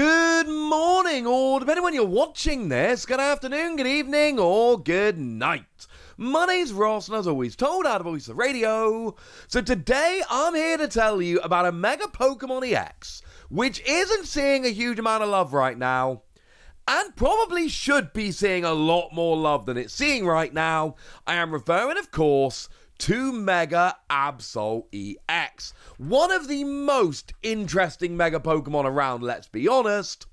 Good morning, or depending when you're watching this, good afternoon, good evening, or good night. My name's Ross, and as always, told out of Voice of Radio. So today, I'm here to tell you about a Mega Pokemon EX, which isn't seeing a huge amount of love right now, and probably should be seeing a lot more love than it's seeing right now. I am referring, of course, to Mega Absol EX. One of the most interesting Mega Pokemon around, let's be honest,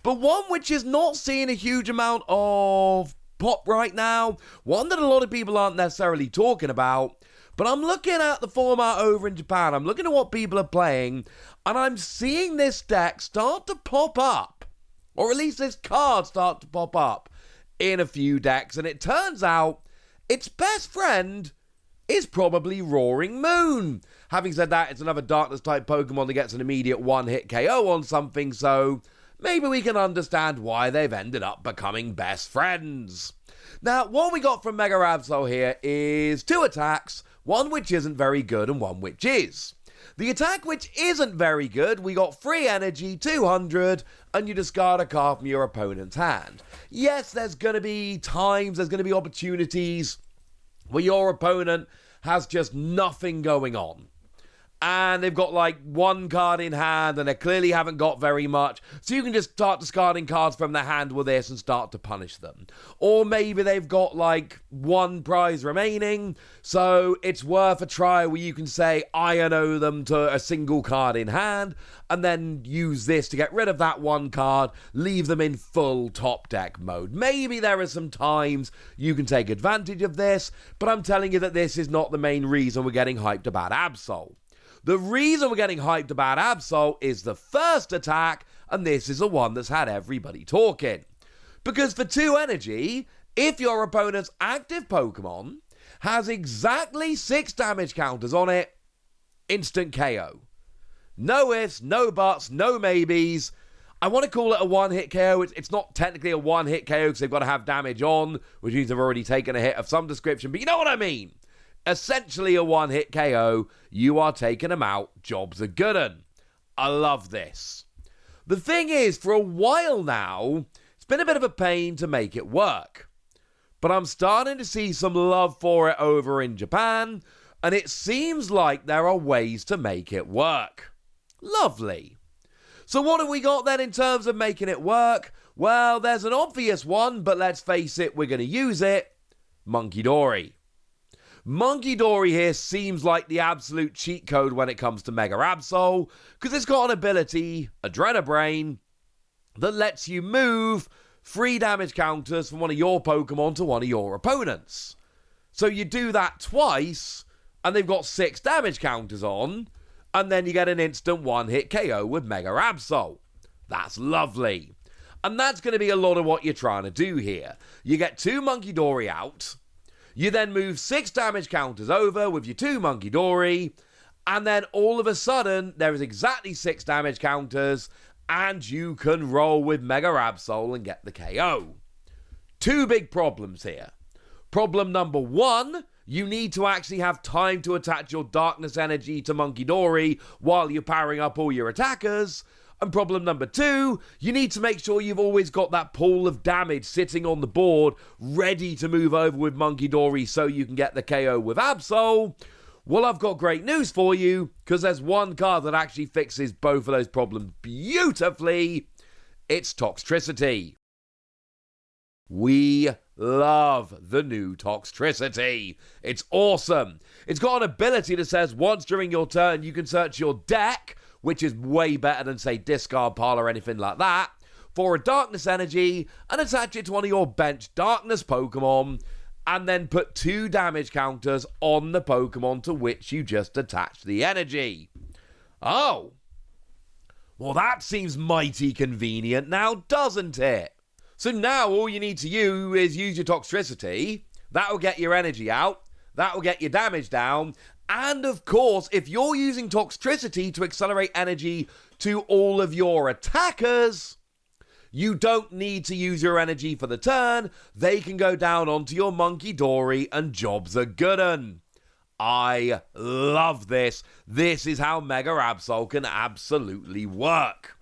but one which is not seeing a huge amount of pop right now, one that a lot of people aren't necessarily talking about. But I'm looking at the format over in Japan, I'm looking at what people are playing, and I'm seeing this deck start to pop up, or at least this card start to pop up in a few decks, and it turns out its best friend is probably Roaring Moon. Having said that, it's another darkness-type Pokemon that gets an immediate one-hit KO on something, so maybe we can understand why they've ended up becoming best friends. Now, what we got from Mega Absol here is two attacks, one which isn't very good and one which is. The attack which isn't very good, we got free energy, 200, and you discard a card from your opponent's hand. Yes, there's going to be times, there's going to be opportunities where your opponent has just nothing going on, and they've got like one card in hand and they clearly haven't got very much, so you can just start discarding cards from their hand with this and start to punish them. Or maybe they've got like one prize remaining, so it's worth a try where you can say INO them to a single card in hand and then use this to get rid of that one card, leave them in full top deck mode. Maybe there are some times you can take advantage of this, but I'm telling you that this is not the main reason we're getting hyped about Absol. The reason we're getting hyped about Absol is the first attack, and this is the one that's had everybody talking. Because for 2 energy, if your opponent's active Pokemon has exactly 6 damage counters on it, instant KO. No ifs, no buts, no maybes. I want to call it a one-hit KO. It's not technically a one-hit KO because they've got to have damage on, which means they've already taken a hit of some description, but you know what I mean. Essentially a one-hit KO, you are taking them out, job's a good un. I love this. The thing is, for a while now, it's been a bit of a pain to make it work. But I'm starting to see some love for it over in Japan, and it seems like there are ways to make it work. Lovely. So what have we got then in terms of making it work? Well, there's an obvious one, but let's face it, we're going to use it. Monkey Dory. Monkey Dory here seems like the absolute cheat code when it comes to Mega Absol, because it's got an ability, Adrenabrain, that lets you move 3 damage counters from one of your Pokemon to one of your opponents. So you do that twice, and they've got 6 damage counters on, and then you get an instant one-hit KO with Mega Absol. That's lovely. And that's going to be a lot of what you're trying to do here. You get 2 Monkey Dory out. You then move 6 damage counters over with your 2 Monkey Dory, and then all of a sudden, there is exactly 6 damage counters, and you can roll with Mega Absol and get the KO. 2 big problems here. Problem number 1, you need to actually have time to attach your Darkness Energy to Monkey Dory while you're powering up all your attackers. And problem number 2, you need to make sure you've always got that pool of damage sitting on the board ready to move over with Monkey Dory so you can get the KO with Absol. Well, I've got great news for you, because there's one card that actually fixes both of those problems beautifully. It's Toxtricity. We love the new Toxtricity. It's awesome. It's got an ability that says once during your turn you can search your deck, which is way better than, say, discard pile or anything like that, for a Darkness Energy, and attach it to one of your bench Darkness Pokemon, and then put 2 damage counters on the Pokemon to which you just attached the energy. Oh. Well, that seems mighty convenient now, doesn't it? So now all you need to do is use your Toxtricity. That'll get your energy out. That'll get your damage down. And of course, if you're using Toxtricity to accelerate energy to all of your attackers, you don't need to use your energy for the turn. They can go down onto your Monkey Dory and jobs are good un. I love this. This is how Mega Absol can absolutely work.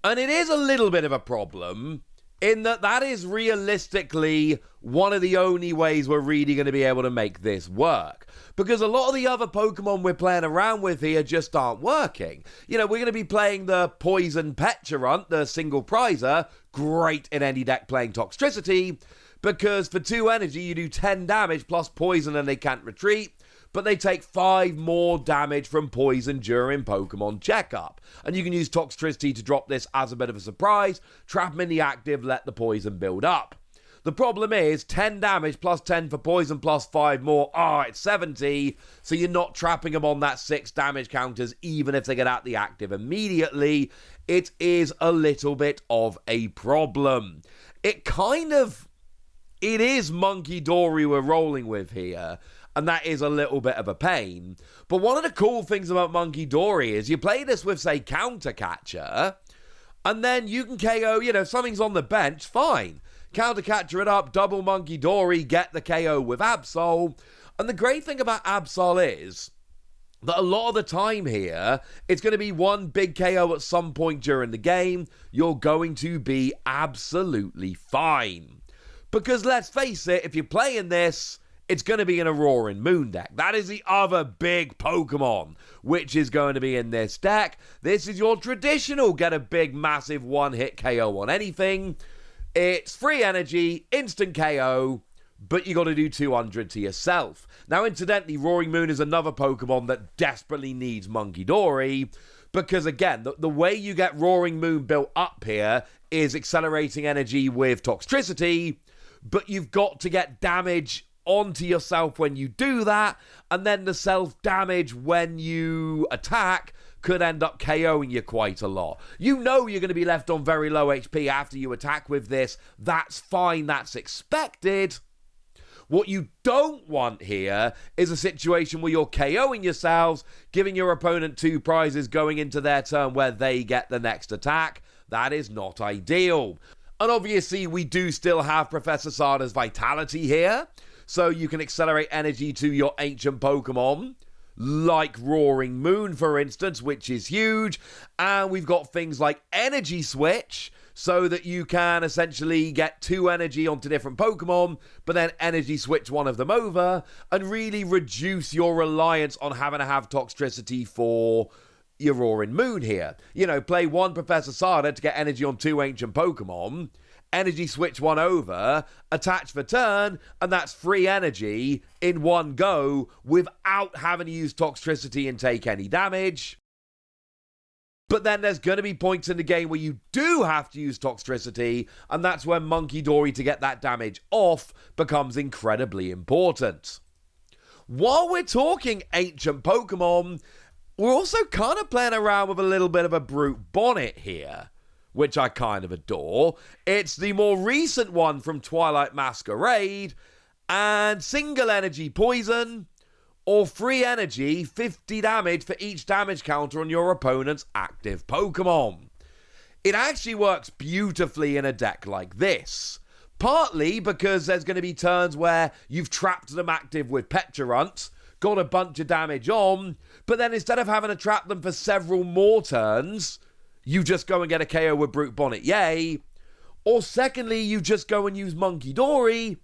And it is a little bit of a problem in that is realistically one of the only ways we're really going to be able to make this work. Because a lot of the other Pokemon we're playing around with here just aren't working. You know, we're going to be playing the Poison Pecharunt, the single prizer, great in any deck playing Toxtricity, because for 2 energy you do 10 damage plus poison and they can't retreat. But they take 5 more damage from poison during Pokemon checkup. And you can use Toxtricity to drop this as a bit of a surprise, trap them in the active, let the poison build up. The problem is 10 damage plus 10 for poison plus 5 more, it's 70, so you're not trapping them on that 6 damage counters even if they get out the active immediately. It is a little bit of a problem. It is Monkey Dory we're rolling with here. And that is a little bit of a pain. But one of the cool things about Monkey Dory is you play this with, say, Counter Catcher, and then you can KO, if something's on the bench, fine. Counter Catcher it up, double Monkey Dory, get the KO with Absol. And the great thing about Absol is that a lot of the time here, it's going to be one big KO at some point during the game. You're going to be absolutely fine. Because let's face it, if you're playing this, it's going to be in a Roaring Moon deck. That is the other big Pokemon which is going to be in this deck. This is your traditional get a big, massive one-hit KO on anything. It's free energy, instant KO, but you got to do 200 to yourself. Now, incidentally, Roaring Moon is another Pokemon that desperately needs Monkey Dory, because, again, the way you get Roaring Moon built up here is accelerating energy with Toxtricity, but you've got to get damage onto yourself when you do that, and then the self-damage when you attack could end up KOing you quite a lot. You know you're going to be left on very low HP after you attack with this. That's fine, that's expected. What you don't want here is a situation where you're KOing yourselves, giving your opponent 2 prizes going into their turn where they get the next attack. That is not ideal. And obviously we do still have Professor Sada's Vitality here, so you can accelerate energy to your ancient Pokemon, like Roaring Moon, for instance, which is huge. And we've got things like Energy Switch, so that you can essentially get 2 energy onto different Pokemon, but then Energy Switch one of them over, and really reduce your reliance on having to have Toxtricity for your Roaring Moon here. Play 1 Professor Sada to get energy on 2 ancient Pokemon, Energy Switch one over, attach for turn, and that's free energy in one go without having to use Toxtricity and take any damage. But then there's going to be points in the game where you do have to use Toxtricity, and that's when Monkey Dory to get that damage off becomes incredibly important. While we're talking ancient Pokemon, we're also kind of playing around with a little bit of a Brute Bonnet here, which I kind of adore. It's the more recent one from Twilight Masquerade, and single energy poison, or free energy, 50 damage for each damage counter on your opponent's active Pokemon. It actually works beautifully in a deck like this. Partly because there's going to be turns where you've trapped them active with Pecharunt, got a bunch of damage on, but then instead of having to trap them for several more turns, you just go and get a KO with Brute Bonnet, yay. Or secondly, you just go and use Monkey Dory,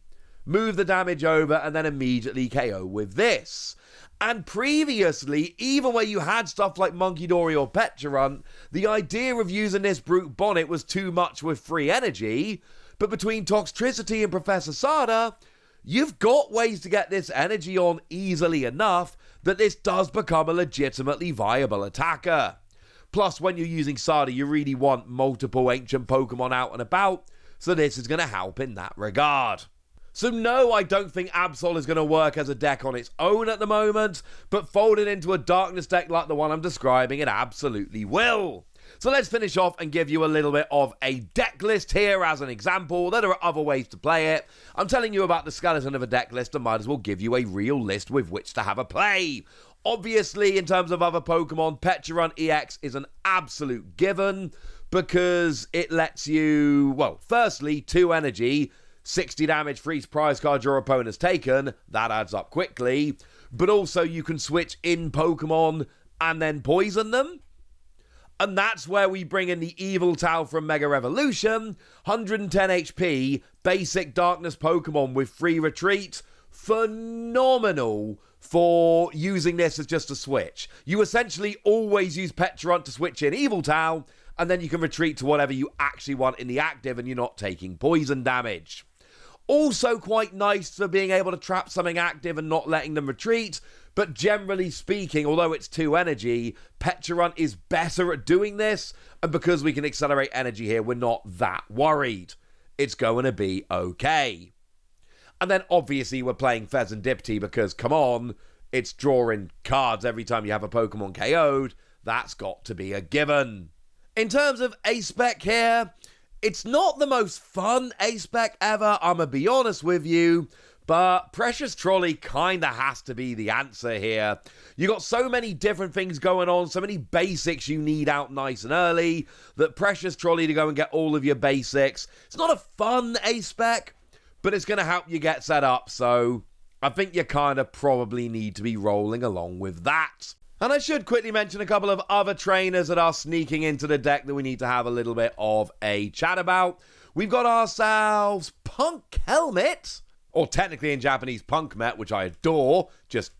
move the damage over, and then immediately KO with this. And previously, even where you had stuff like Monkey Dory or Pecharunt, the idea of using this Brute Bonnet was too much with free energy, but between Toxtricity and Professor Sada, you've got ways to get this energy on easily enough that this does become a legitimately viable attacker. Plus, when you're using Sada, you really want multiple ancient Pokemon out and about, so this is going to help in that regard. So no, I don't think Absol is going to work as a deck on its own at the moment, but folded into a Darkness deck like the one I'm describing, it absolutely will. So let's finish off and give you a little bit of a deck list here as an example. There are other ways to play it. I'm telling you about the skeleton of a deck list, and might as well give you a real list with which to have a play. Obviously, in terms of other Pokemon, Pecharunt EX is an absolute given because it lets you, well, firstly, 2 energy, 60 damage for each prize card your opponent's taken. That adds up quickly. But also you can switch in Pokemon and then poison them. And that's where we bring in the Evil Tao from Mega Revolution, 110 HP, basic Darkness Pokemon with free retreat. Phenomenal for using this as just a switch. You essentially always use Pecharunt to switch in Evil Tao, and then you can retreat to whatever you actually want in the active, and you're not taking poison damage. Also quite nice for being able to trap something active and not letting them retreat, but generally speaking, although it's 2 energy, Pecharunt is better at doing this, and because we can accelerate energy here, we're not that worried. It's going to be okay. And then obviously we're playing Fezandipiti because, come on, it's drawing cards every time you have a Pokemon KO'd. That's got to be a given. In terms of A-Spec here, it's not the most fun A-Spec ever, I'm going to be honest with you, but Precious Trolley kind of has to be the answer here. You got so many different things going on, so many basics you need out nice and early, that Precious Trolley to go and get all of your basics. It's not a fun A-Spec, but it's going to help you get set up, so I think you kind of probably need to be rolling along with that. And I should quickly mention a couple of other trainers that are sneaking into the deck that we need to have a little bit of a chat about. We've got ourselves Punk Helmet, or technically in Japanese Punkmet, which I adore, just,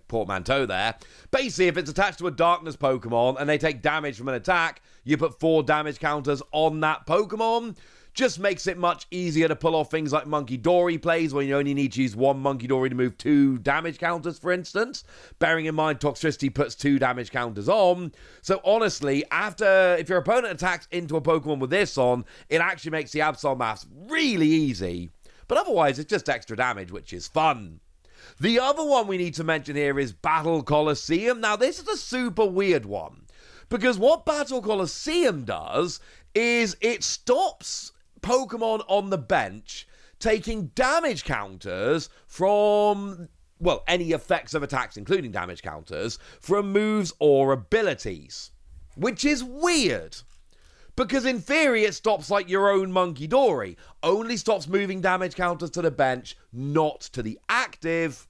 portmanteau there. Basically, if it's attached to a Darkness Pokemon and they take damage from an attack, you put 4 damage counters on that Pokemon. Just makes it much easier to pull off things like Monkey Dory plays when you only need to use 1 Monkey Dory to move 2 damage counters, for instance. Bearing in mind Toxtricity puts 2 damage counters on. So honestly, if your opponent attacks into a Pokemon with this on, it actually makes the Absol maths really easy. But otherwise, it's just extra damage, which is fun. The other one we need to mention here is Battle Coliseum. Now, this is a super weird one, because what Battle Coliseum does is it stops Pokemon on the bench taking damage counters from, any effects of attacks, including damage counters, from moves or abilities. Which is weird, because in theory it stops like your own Monkey Dory. Only stops moving damage counters to the bench, not to the active.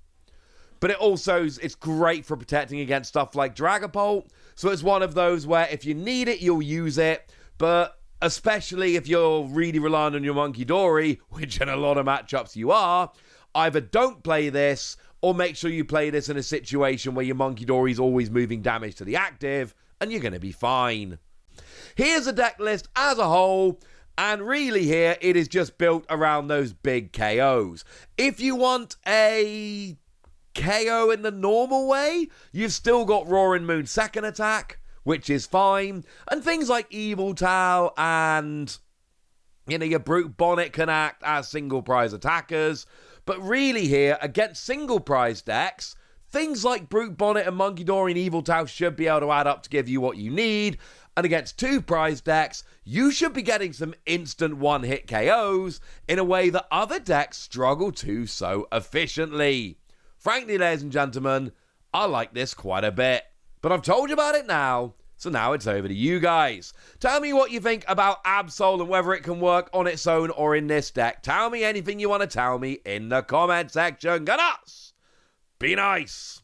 But it's great for protecting against stuff like Dragapult. So it's one of those where if you need it, you'll use it. But especially if you're really relying on your Monkey Dory, which in a lot of matchups you are, either don't play this or make sure you play this in a situation where your Monkey Dory is always moving damage to the active, and you're going to be fine. Here's the deck list as a whole, and really here it is just built around those big KOs. If you want a KO in the normal way, you've still got Roaring Moon's second attack, which is fine, and things like Evil Tao and, your Brute Bonnet can act as single prize attackers, but really here, against single prize decks, things like Brute Bonnet and Monkey Dory and Evil Tao should be able to add up to give you what you need, and against 2 prize decks, you should be getting some instant one-hit KOs in a way that other decks struggle to so efficiently. Frankly, ladies and gentlemen, I like this quite a bit. But I've told you about it now, so now it's over to you guys. Tell me what you think about Absol and whether it can work on its own or in this deck. Tell me anything you want to tell me in the comment section. Ganas! Be nice!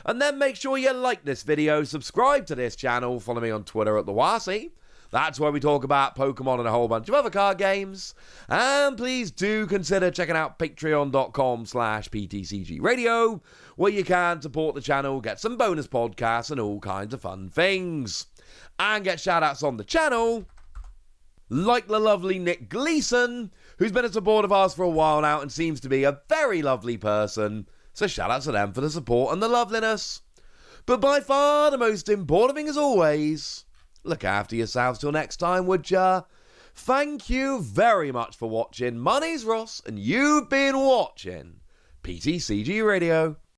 And then make sure you like this video, subscribe to this channel, follow me on Twitter at the Wasi. That's where we talk about Pokemon and a whole bunch of other card games. And please do consider checking out patreon.com/PTCG Radio, where you can support the channel, get some bonus podcasts and all kinds of fun things. And get shout-outs on the channel, like the lovely Nick Gleason, who's been a supporter of ours for a while now and seems to be a very lovely person. So shout-out to them for the support and the loveliness. But by far the most important thing as always, look after yourselves till next time, would ya? Thank you very much for watching. My name's Ross, and you've been watching PTCG Radio.